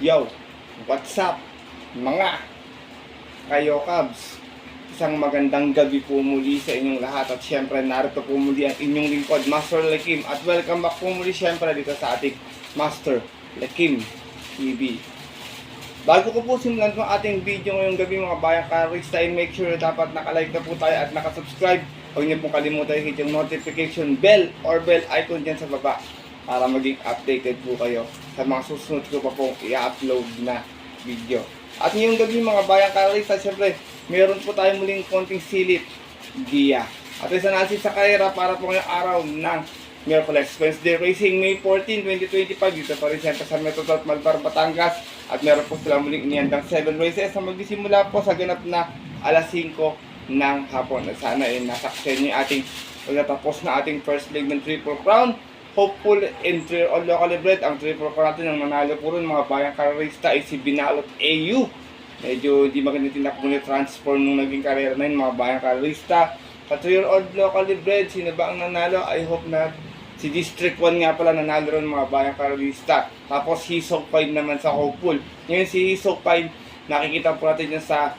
Yo, what's up mga kayo Cubs? Isang magandang gabi po muli sa inyong lahat at syempre narito po muli ang inyong lingkod, Master Lakim, at welcome back po muli syempre dito sa ating Master Lakim TV. Bago ko po simulan itong ating video ngayong gabi mga bayang karista, make sure na dapat nakalike na po tayo at nakasubscribe. Huwag niyo pong kalimutan hit yung notification bell or bell icon dyan sa baba para maging updated po kayo sa mga susunod ko pa pong i-upload na video. At ngayong gabi mga bayang karista, syempre meron po tayo muling konting silip giya. At isa natin sa karera para po ngayong araw ng Miyerkules Wednesday Racing May 14, 2025 dito pa rin siyempre sa Metro North Malbar, Batangas. At meron po sila muling inihandang 7 races na magsisimula po sa ganap na alas 5 ng hapon. At sana ay nasaksen yung ating pagkatapos na ating first leg ng Triple Crown. Hopeful entry on locally bred. Ang Triple Crown natin ang nanalo po rin mga bayang karista ay si Binalot AU. Medyo di maganda tinakbo ni transform nung naging karera na yun mga bayang karista. Sa 3-year-old locally bred, sino ba ang nanalo? I hope na si District 1 nga pala nanalo rin mga bayang karista. Tapos Hisog 5 naman sa Hopeful. Ngayon si Hisog 5, nakikita po natin yan sa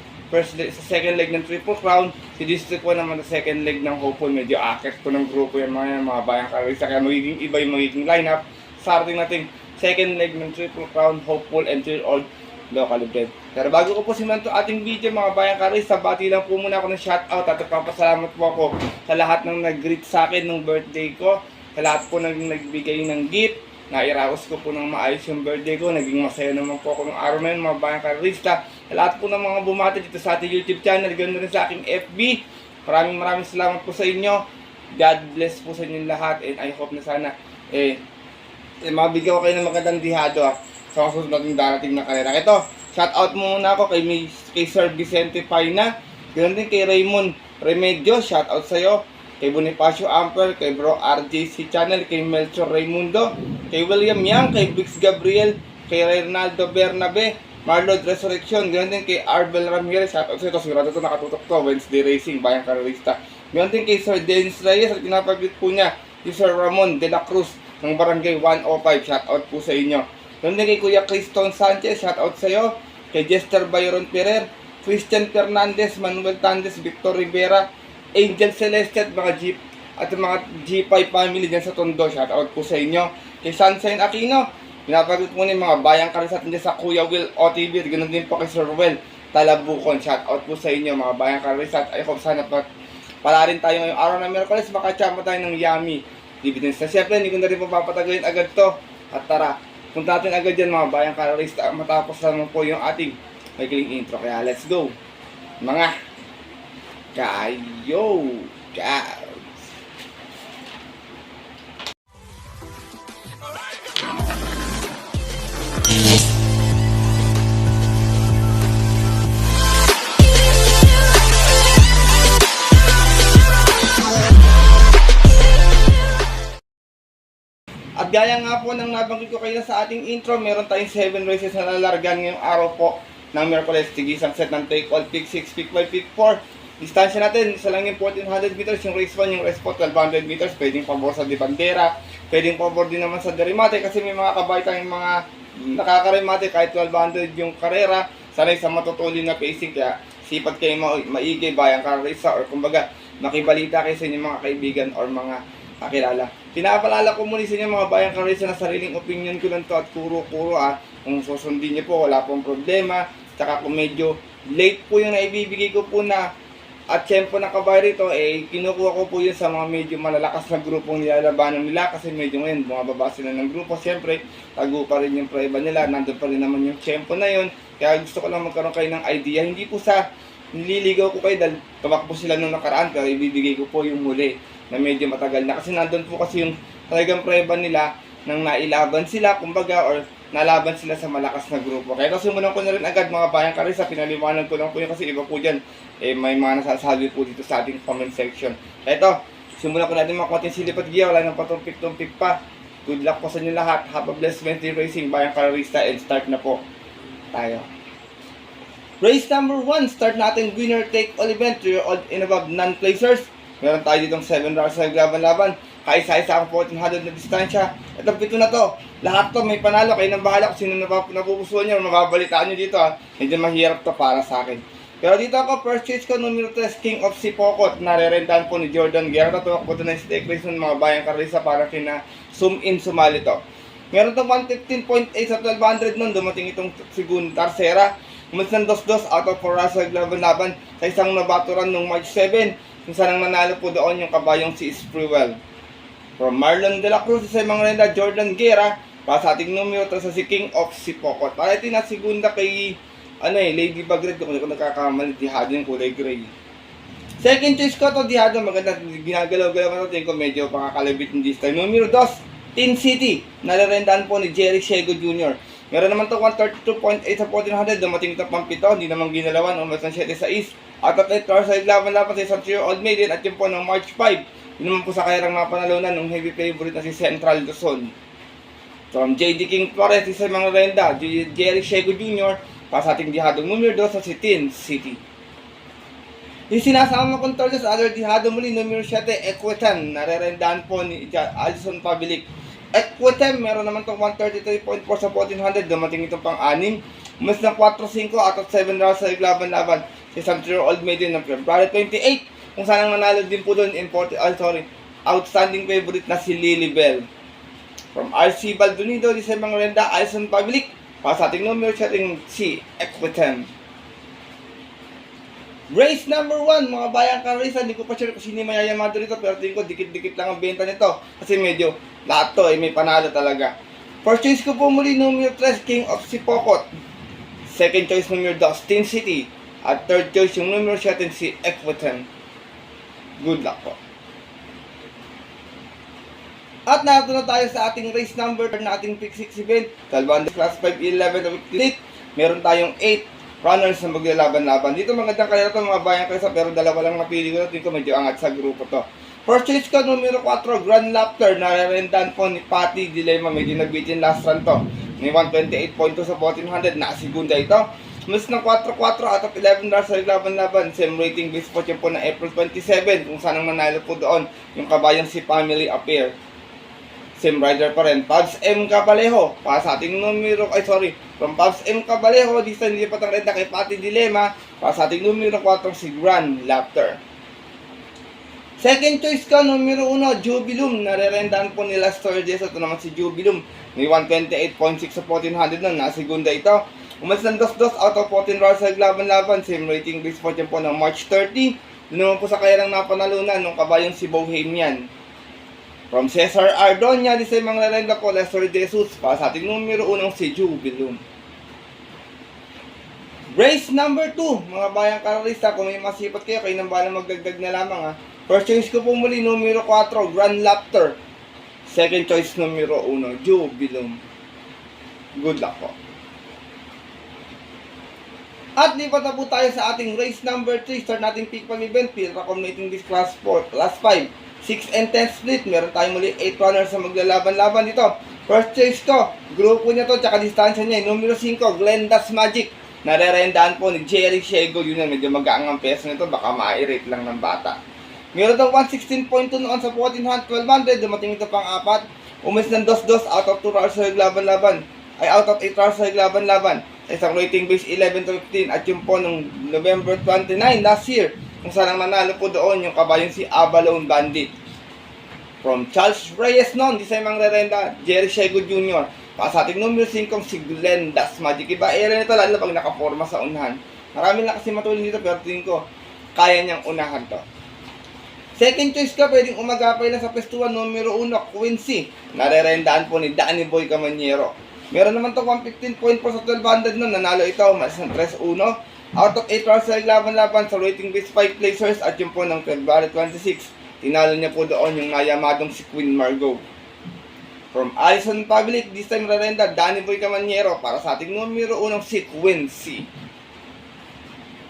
second leg ng Triple Crown. Si District 1 naman sa second leg ng Hopeful. Medyo akit po ng grupo yan mga bayang karista. Kaya magiging iba yung magiging lineup. Sa ating natin second leg ng Triple Crown, Hopeful and 3-year-old locally bred. Pero bago ko po simulan ito ating video mga bayang karista, bati lang po muna ako ng shoutout at papasalamat po ako sa lahat ng nag-greet sa akin ng birthday ko. Sa lahat po ng nagbigay ng gift, nairaos ko po ng maayos yung birthday ko. Naging masaya naman po ako ng araw na yun mga bayang karista. Sa lahat po ng mga bumati dito sa ating YouTube channel, ganoon rin sa aking FB. Maraming salamat po sa inyo. God bless po sa inyo lahat and I hope na sana mabigyan ko kayo ng magandang dihado sa kasunod nating darating na karera. Ito, shoutout muna ako kay Sir Vicente Paina. Ganoon din kay Raymond Remedio, shoutout sa'yo. Kay Bonifacio Amper, kay Bro RJC Channel, kay Melchor Raimundo, kay William Yang, kay Bix Gabriel, kay Reynaldo Bernabe, Marlon Resurrection, ganoon din kay Arbel Ramirez, shoutout sa ito, sigurado ito nakatutok to, Wednesday Racing, bayang karerista. Ganoon din kay Sir Dennis Reyes, at pinapaglit po niya, si Sir Ramon de la Cruz, ng Barangay 105, shoutout po sa inyo. Ganoon din kay Kuya Criston Sanchez, shoutout sa iyo, kay Jester Byron Ferrer, Christian Fernandez, Manuel Tandes, Victor Rivera, Angel Celeste at mga Jeep at mga G5 family dyan sa Tondo, shoutout po sa inyo. Kay Sunshine Aquino, pinapagod po ng mga bayang karisat dyan sa Kuya Will OTV, ganoon din po kay Sir Will Talabukon, shoutout po sa inyo mga bayang karisat. I hope sana pala rin tayo ngayong araw na Miyerkules, makachama tayo ng yummy dividends. Na siyempre, hindi ko na rin papapatagalin agad to. At tara, punta natin agad dyan mga bayang karista matapos naman po yung ating maikling intro. Kaya let's go mga kayo guys. At gaya nga po ng nabanggit ko kayo sa ating intro, meron tayong 7 races na lalargan ngayong araw po ng Miyerkules. Tigisang set ng take all, pick 6, pick 5, pick 4. Distansya natin, isa lang yung 1400 meters, yung race 1, yung race 4, 1200 meters. Pwedeng pabor sa Dibandera, pwedeng pabor din naman sa Derimate kasi may mga kabay tayong mga nakakarimate kahit 1200 yung karera. Sanay sa matutulin na pacing, kaya sipat kayo maigay bayang karisa or kumbaga makibalita kayo sa inyong mga kaibigan or mga kakilala. Pinapalala ko muli sa inyo mga bayang karisa na sariling opinion ko lang to at kuro-kuro kung susundin niyo po wala pong problema. Tsaka kung medyo late po yung naibibigay ko po na at tempo ng kabay rito, kinukuha ko po yun sa mga medyo malalakas na grupong nilalabanan nila kasi medyo ngayon bumababa sila ng grupo. Siyempre, tago pa rin yung prueba nila, nandun pa rin naman yung tempo na yun. Kaya gusto ko lang magkaroon kayo ng idea. Hindi po sa nililigaw ko kayo dahil tumakbo sila nung nakaraan, pero ibibigay ko po yung muli na medyo matagal na. Kasi nandun po kasi yung talagang prueba nila nang nailaban sila, kumbaga, or nalaban sila sa malakas na grupo. Kaya simulan ko na rin agad mga bayang karisa, pinaliwanag ko lang po yun kasi iba po dyan, may mga nasasabi po dito sa ating comment section. Eto, simulan ko natin mga konting silip at giya, wala nang patumpik-tumpik pa. Good luck po sa inyo lahat. Have a blessed Wednesday Racing, bayang karista, and start na po tayo. Race number 1, start natin winner take all event, 3-year-old and above non-placers. Meron tayo ditong 7 rounds na naglaban-laban. kaisa-isa ang 1400 na distansya. Itong 7 na to, lahat to may panalo. Kayo nang bahala kung sino napupusuan nyo, mababalitaan nyo dito ha. Medyo mahirap to para sa akin. Pero dito ako, first choice ko, numero 3, King of Sipokot. Narerentahan po ni Jordan Guerra. Tuwak po ito na stake race ng mga bayang karisa para kina zoom in sumali to. Meron itong 115.8 sa 1200 nun. Dumating itong segundo Tarsera. Umalis ng 2-2 out of 4 sa laban-laban sa isang nabaturan noong March 7. Kung saan ang nanalo po doon yung kabayong si Sprewell. From Marlon de la Cruz sa mga renda, Jordan Guerra. Para sa ating numero 3 sa si King of Sipokot. Para ito na segunda kay Lady Bagret, kung hindi ko nagkakamali, Dihado yung kulay gray. Second choice ko to, Dihado, maganda, ginagalaw-galaw natin ko, medyo pakakalabit in this time. Numero 2, Tin City, nalarendahan po ni Jerry Shego Jr. Meron naman to 132.8 sa 1400, dumating ito pang 7, hindi naman ginalawan, umas ng 7-6. Out of 8 hours sa laban-laban sa isang 3-year-old maiden at yun po ng March 5. Yun naman po sa kairang napanalunan ng heavy favorite na si Central Luzon. From J.D. King Flores, isa mga renda, Jerry Shego Jr., para sa ating Dihado numero 2 sa si Tin City. Yung sinasama kong tolo sa other Dihado muli, numero 7, Equitem, narerendahan po ni Alison Pabilic. Equitem, meron naman itong 133.4 sa 1400, dumating itong pang-6. Umas ng 4-5 out of 7 rounds sa laban-laban sa isang 3-year-old maiden ng February 28, kung saan ang nanalo din po doon, outstanding favorite na si Lily Bell. From RC Baldonido, isa mga renda, Alison Pabilic. Para sa ating numero setting si Equitem. Race number 1, mga bayang karisa, hindi ko pa sure kung sino mayayamado rito, pero tingin ko dikit-dikit lang ang benta nito kasi medyo lahat to may panalo talaga. First choice ko po muli numero 3, King of Sipokot. Second choice numero 2, Tin City. At third choice yung numero 7 si Equitem. Good luck po. At narito na tayo sa ating race number na ating pick 6 event. 1200 class 5, 11 week. Meron tayong 8 runners na maglalaban-laban. Dito magandang kalera ito mga bayang kalesa, pero dalawa lang napili ko. Dito medyo angat sa grupo to. First choice ko, numero 4, Grand Laughter. Narerendahan po ni Patty Dilema. Medyo nagbitin last run to. May 128.2 sa 1400. Nakasegunda ito. Mas ng 4-4 out of 11 runners sa laban-laban. Same rating base po siya po na April 27. Kung saan ang nanalo po doon yung kabayang si Family Affair. Same rider pa rin. Pabs M. Cabalejo. Para sa ating numero, from Pabs M. Cabalejo, dito hindi pa tang renta kay Patty Dilema. Para sa ating numero 4, si Grand Laughter. Second choice ko, numero 1, Jubilum. Narerendahan po nila Sturges. Ito naman si Jubilum. May 128.6 sa 1400 nun. Nasegunda ito. Umalis ng 2-2 out of 14 rounds sa laban-laban. Same rating base po po ng March 30. Doon naman po sa kayarang napanalunan ng kabayong si Bohemian. From Cesar Ardonia, di sa mga lalenda po, Lester De Jesus, para sa ating numero 1 si Jubilum. Race number 2, mga bayang karalista, kung may masipat kayo nang balang magdagdag na lamang ha. First choice ko po muli, numero 4, Grand Laughter. Second choice, numero 1, Jubilum. Good luck po. At lipat na po tayo sa ating race number 3. Start natin pick 1 event. Pilra accommodating this class 4, class 5. 6 and 10 split. Meron tayong muli 8 runners na maglalaban-laban dito. First choice ko, grupo niya to, tsaka distansya niya. Numero 5, Glenda's Magic. Narerendahan po ni Jerry Shego Jr. Medyo magaang ang peso nito, baka ma-irate lang ng bata. Meron itong 116.2 noon sa 1400, 1200. Dumating ito pang 4. Umis ng 2-2 out of 2 hours sa laban-laban. Ay out of 8 hours sa laban-laban. Isang rating base 11-15 at yung po nung November 29 last year. Kung saan ang nanalo po doon yung kabayong si Abalone Bandit. From Charles Reyes noon, di sa mga rerenda, Jerry Shego Jr. Para sa ating numero 5, si Glenda's Magic. Iba area nito lalo pag nakaporma sa unahan. Marami lang kasi matulog dito pero tingin ko kaya niyang unahan to. Second choice ka, pwedeng umagapay lang sa pestuan, numero 1, Quincy. Narerendaan po ni Danny Boy Camaniero. Meron naman to 115.4 sa 1200 noon, nanalo ito, mas ng 3-1. Out of 8 rounds sa laban-laban sa rating base 5 placers at yung po ng February 26. Tinalo niya po doon yung nayamadong si Queen Margot. From Alison Pabilic, this time rerenda, Danny Boy Camaniero. Para sa ating numero 1, si Quincy.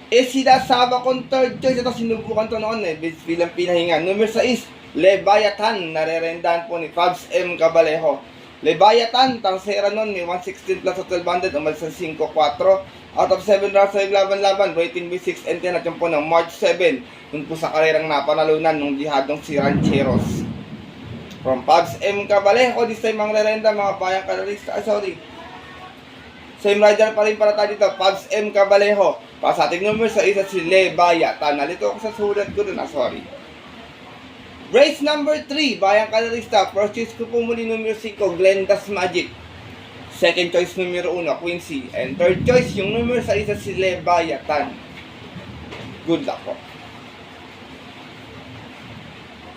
Sila Saba kong third choice. Ito sinubukan to noon bilang pinahinga. Numero 6, Leviathan. Narerendahan po ni Fabs M. Cabalejo. Leviathan, tangsera nun, may 116 plus sa 1200, umalis sa 5-4. Out of 7 rounds sa laban-laban, rating B 6 and 10 at yung po ng March 7. Dun po sa karerang napanalunan ng Dihadong si Rancheros. From Pabs M. Cabalejo, this time ang rerenda mga bayang kalorista. Same rider pa rin para tayo dito. Pabs M. Cabalejo. Para sa ating number sa isa si Lebayatan. Nalito ako sa sulat ko dun. Race number 3, bayang kalorista. First choice ko po muli numero 5, Glenda's Magic. Second choice numero 1, Quincy. And third choice, yung numero sa isa si Lebayatan. Good luck po.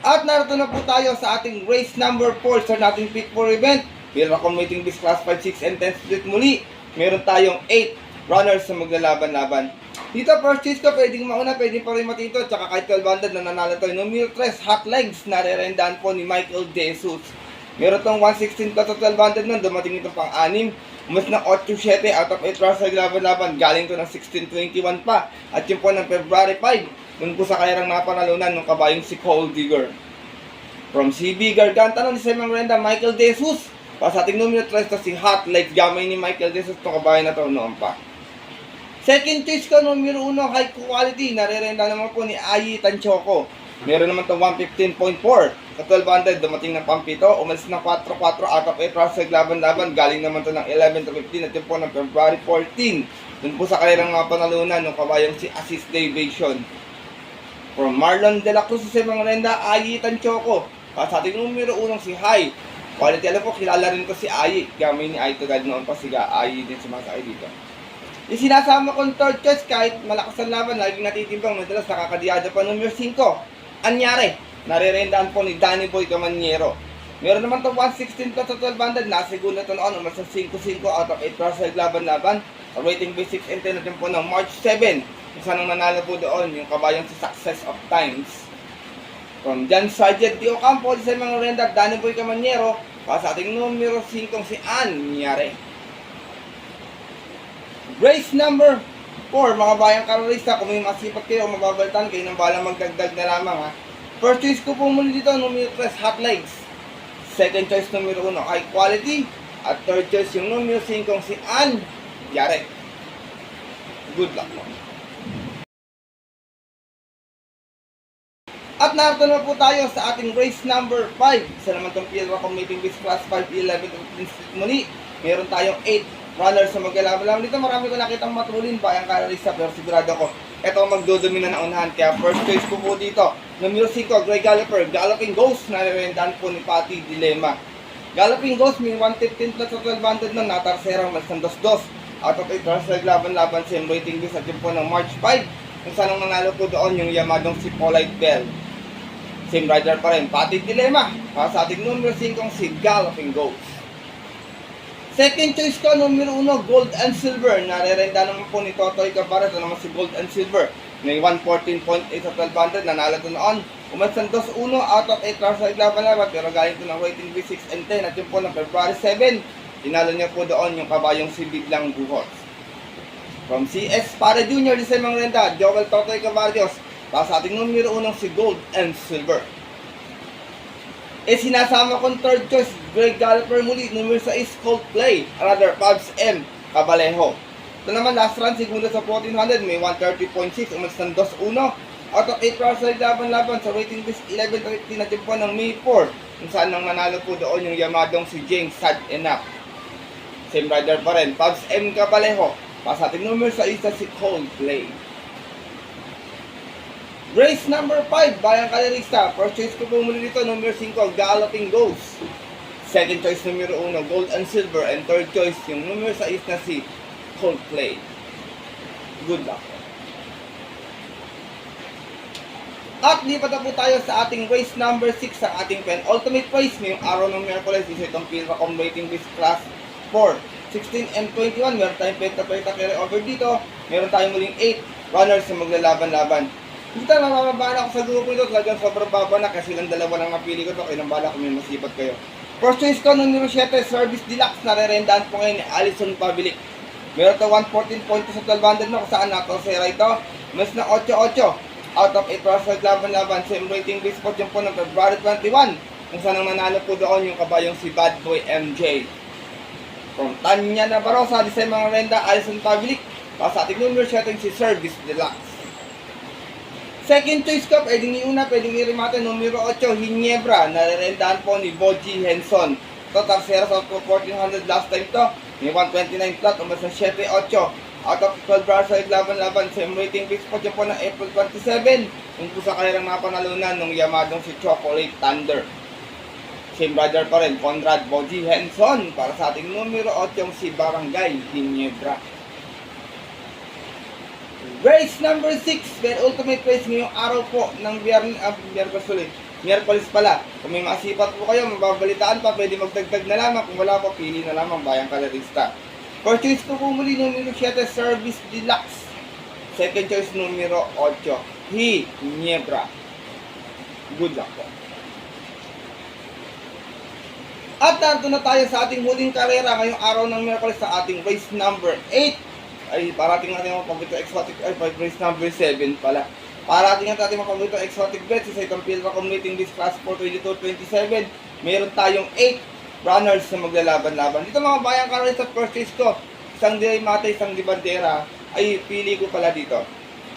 At narito na po tayo sa ating race number 4 sa nating pick 4 event. Meron akong waiting list class 5, 6, and 10 split muli. Meron tayong 8 runners na maglalaban-laban. Dito first choice ko, pwedeng mauna, pwedeng pa rin matito. Tsaka kahit 1200 na nanalo tayo. Numero 3, Hot Legs, narerendaan po ni Michael De Jesus. Meron tong 116 plus 1200 nun, dumating itong pang-6. Mas na 8-7 out of 8 runners na laban-laban. Galing to ng 1621 pa. At yun po ng February 5. Doon po sa kayarang napanalunan ng kabayong si Cole Digger. From CB Garganta ng Semang Renda, Michael De Jesus. Para sa ating numero 3 na si Hot Legs, gamay ni Michael De Jesus itong kabayan na to noon pa. Second choice ko, numero 1, high quality. Narerenda naman po ni Ayi Tanchoco. Meron naman itong 115.4. Sa 1200, dumating ng pampito. Umalis ng 4-4 out of 8 runs sa laban-laban. Galing naman ito ng 11-15 at yun po ng February 14. Doon po sa kanilang mga panalunan ng kabayang si Assist Davation. From Marlon De La Cruz sa mga renda, Ayi Tanchoco. Para sa ating numero 1 si High Quality. Alam po, kilala rin ko si Ayi. Gamay ni Ayi Tugad noon pa siga. Ayi din sumasakay dito. Yung sinasama kong third choice, kahit malakas ang laban, laging natitimbang, madalas nakakadiyada pa numero 5. Anyari, narerendaan po ni Danny Boy Camaniero. Meron naman itong 116 plus 1200, nasa segunda ito noon, umas 5-5 out of 8 plus sa laban-laban. Sa rating base 6 and 10 natin po ng March 7. Kung saan ang nanalo po doon, yung kabayang si Success of Times. From John Sargent Di Ocampo, sa mga render, Danny Boy Camaniero, para sa ating numero 5 si Anyari. Race number 4, mga bayang karorista, kung may masipat kayo o mababaltan kayo ng balang magdagdag na lamang ha. First choice ko po muli dito, numero 3, Hot Legs. Second choice, numero 1, High Quality. At third choice, yung numero 5, si Anyari. Good luck po. At narito na po tayo sa ating race number 5. Isa naman itong Pilra Committing Base Class 5, 11, 15 split muli. Meron tayong 8 runners sa magalaban-laban. Dito marami ko nakitang matulin bayang karalista, pero sigurado ko ito ang magdodomina na unahan. Kaya first choice ko po dito, numero 5, Grey Galloper, Galloping Ghost, narerendaan po ni Patty Dilema. Galloping Ghost, may 115 plus 1200 na natarserang mas ng 2-2. Out of 8 runners sa laban-laban, same rating base at yun po ng March 5. Kung saan ang nanalo po doon yung Yamadong si Polite Bell. Same rider pa rin, Patty Dilema. Para sa ating numero 5, si Galloping Ghost. Second choice ko, numero 1, Gold and Silver. Narerenda naman po ni Totoy Cabaret. Ito naman si Gold and Silver. May 114.8 sa 1200. Nanalo ito noon. Umasan 2-1 out of 8 runs sa laban-laban. Pero galing ito ng rating B6 and 10. At yun po ng February 7. Tinalo niya po doon yung kabayong si Biglang Buhos. From CS Para Junior, di sa mga renda, Joel Totoy Cabarrios. Para sa ating numero 1, si Gold and Silver. Sinasama kong third choice, Greg Galloper muli, numero 6, Coldplay, another Pabs M. Cabalejo. Ito naman, last run, segunda sa 1400, may 130.6, umalis ng 2-1. Out of 8 runs sa laban-laban, sa rating base 11-13 natin po ng May 4, kung saan nang nanalo po doon yung Yamadong si James Sad Enough. Same rider pa rin, Pabs M. Cabalejo. Para sa ating numero 6, si Coldplay. Race number 5, bayang kalorista. First choice ko po muli dito, numero 5, Galloping Ghost. Second choice, numero 1, Gold and Silver. And third choice, yung numero 6 na si Coldplay. Good luck. At lipat na po tayo sa ating race number 6, sa ating penultimate race. Ngayong araw ng Miyerkules, isa itong Pilra Combating Base Class 4, 16 and 21. Meron tayong penta-penta carry over dito. Meron tayong muling 8 runners na maglalaban-laban. Dito namamabaan ako sa grupo ito, talagang sobrang baba na kasi silang dalawa lang napili ko ito, kaya nang bala kung may masipat kayo. First choice ko, numero 7, Service Deluxe, narerendaan po ngayon ni Alison Pabilic. Meron ito 114 points sa 1200 na kung saan nakasera ito. Mas na 8-8, out of 8 runs sa laban-laban, same rating base po dyan po ng February 21, kung saan ang nanalo po doon yung kabayong si Bad Boy MJ. From Tanya Nabarosa, di sa mga renda, Alison Pabilic, para sa ating numero 7, si Service Deluxe. Second choice ko, pwedeng iuna, pwedeng i-remate, numero 8, Ginebra, nare-rendahan po ni Boji Henson. Ito, tarsera sa 1400 last time to. May 129 flat, umas ng 7-8. Out of 12 bars sa laban-laban, same rating base po dyan po ng April 27. Yung po sa kanilang mga panalunan ng Yamadong si Chocolate Thunder. Same brother pa rin, Conrad Boji Henson. Para sa ating numero 8, yung si Barangay Ginebra. Race number 6, very ultimate race ngayong araw po ng Miyerkules pala. Kung may masipat po kayo, mababalitaan pa, pwede magdagdag na lamang. Kung wala po, pili na lamang Bayang Kalerista. First choice ko po muli, numero 7, Service Deluxe. Second choice, numero 8, Ginebra. Good luck po. At narito na tayo sa ating huling karera ngayong araw ng Miyerkules sa ating race number 8. Ay, parating natin mga paborito exotic, ay, race number 7 pala. Parating natin mga paborito exotic bets sa itong field accumulating this class for 22-27. Meron tayong 8 runners na maglalaban-laban. Dito mga Bayang Kalerista sa first choice ko, isang Diamante, isang Dibandera, ay pili ko pala dito.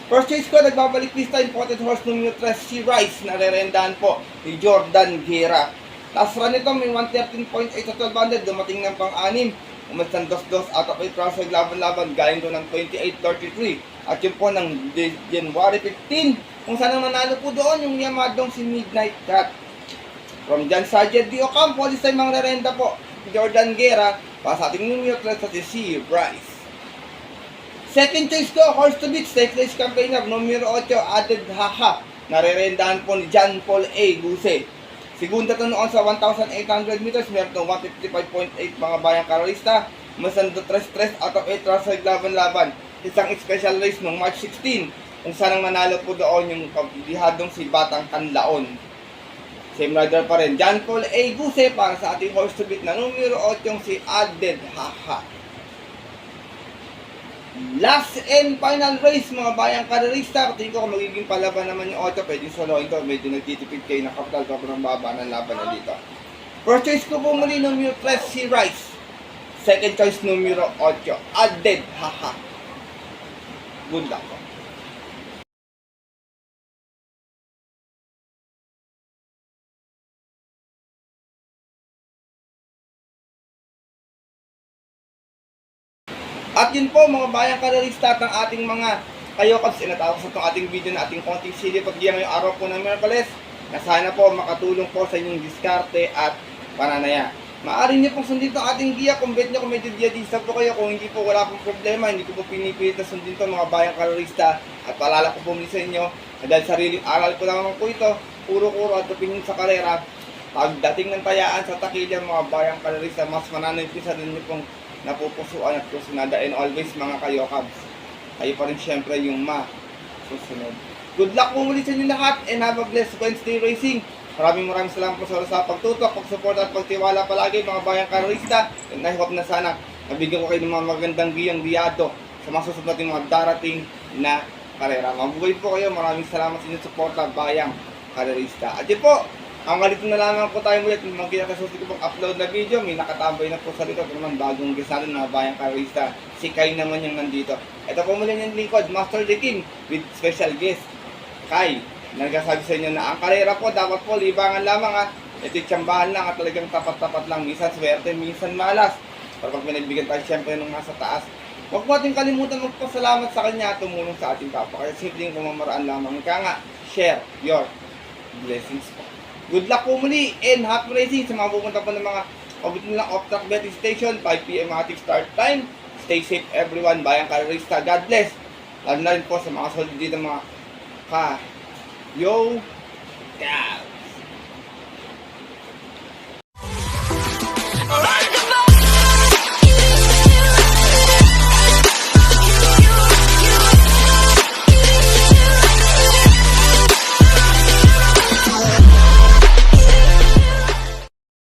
First choice ko, nagbabalik this time, potted horse numero 3, si Rice, na re-rendahan po ni Jordan Guerra. Last run nito, may 113.8 sa 1200, dumating ng pang-6. Umasan 2-2 out of 8 rounds sa laban-laban, galing doon ng 28-33. At yun po ng January 15, kung saan ang nanalo po doon yung Yamadong si Midnight Cat. From John Sargent D. Ocampo, this time ang rerenda po, Jordan Guerra, para sa ating numero 3 sa si Bryce. Second choice ko, horse to beat, state race campaigner, numero 8, Added Haha, narerendahan po ni John Paul A. Guse. Segunda to noon sa 1,800 meters, meron itong 155.8 mga Bayang Kalerista. Masando 3-3 out of 8 rounds sa laban-laban. Isang special race noong March 16, kung saan ang nanalo po doon yung pagdihadong si Batang Kanlaon. Same rider pa rin, John Paul A. Guse, para sa ating horse to beat na numero 8, yung si Added Haha. Last and final race mga Bayang Kalerista. Tingin ko kung magiging palaban naman yung 8, pwedeng soloin to. Medyo nagtitipid kayo ng kapital ko ng baba ng laban na dito. First choice ko po muli numero 3, si Rice. Second choice numero 8, Added Haha. Good luck po. At yun po mga Bayang Kalerista at ang ating mga kayokabs, inatapos na itong ating video na ating konting silip at ngayong araw po ng Miyerkules na sana po makatulong po sa inyong diskarte at pananaya. Maaari niyo pong sundin itong ating giya kung bet niyo kung medyo diadisa po kayo. Kung hindi po, wala pong problema, hindi ko po pinipilit na sundin ito mga Bayang Kalerista. At paalala ko po muli sa inyo na dahil sariling aral ko naman po ito, puro-kuro at opinion sa karera. Pagdating ng tayaan sa takilya mga Bayang Kalerista, mas mananipisa din niyo pong napupusuan at kusunada, and always mga kayokabs, kayo pa rin syempre yung masusunod. Good luck po muli sa inyo lahat and have a blessed Wednesday racing. Maraming salamat po sa pagtutok, pagsuporta at pagtiwala palagi mga Bayang Kalerista, and I hope na sana nabigyan ko kayo ng mga magandang giyang biyado sa mga susunod natin mga darating na karera. Mabuhay po kayo, maraming salamat sa inyong suporta Bayang Kalerista. At yun po, ang ganito na lamang po tayo ulit ng mga kinakasusunod ko pong upload na video. May nakatambay na po sa dito. Ito naman bagong guest natin mga Bayang Kalerista. Si Kai naman yung nandito. Ito po muli yung lingkod, Master the King with special guest Kai. Nagsasabi sa inyo na ang karera po dapat po libangan lamang ha. Ito tsambahan lang at talagang tapat-tapat lang. Minsan swerte, minsan malas. Pero pag pinagbigyan tayo siyempre nung nasa taas, huwag po ating kalimutan magpasalamat sa kanya at tumulong sa ating kapwa. Kaya simpleng pamamaraan lamang. Kaya nga, share your blessings po. Good luck po muli and happy racing sa mga pupunta po ng mga pabitin lang off-track betting station, 5 PM ating start time. Stay safe everyone, Bayang Kalerista. God bless. Lalo na rin po sa mga solid dito mga ka. Yo! God!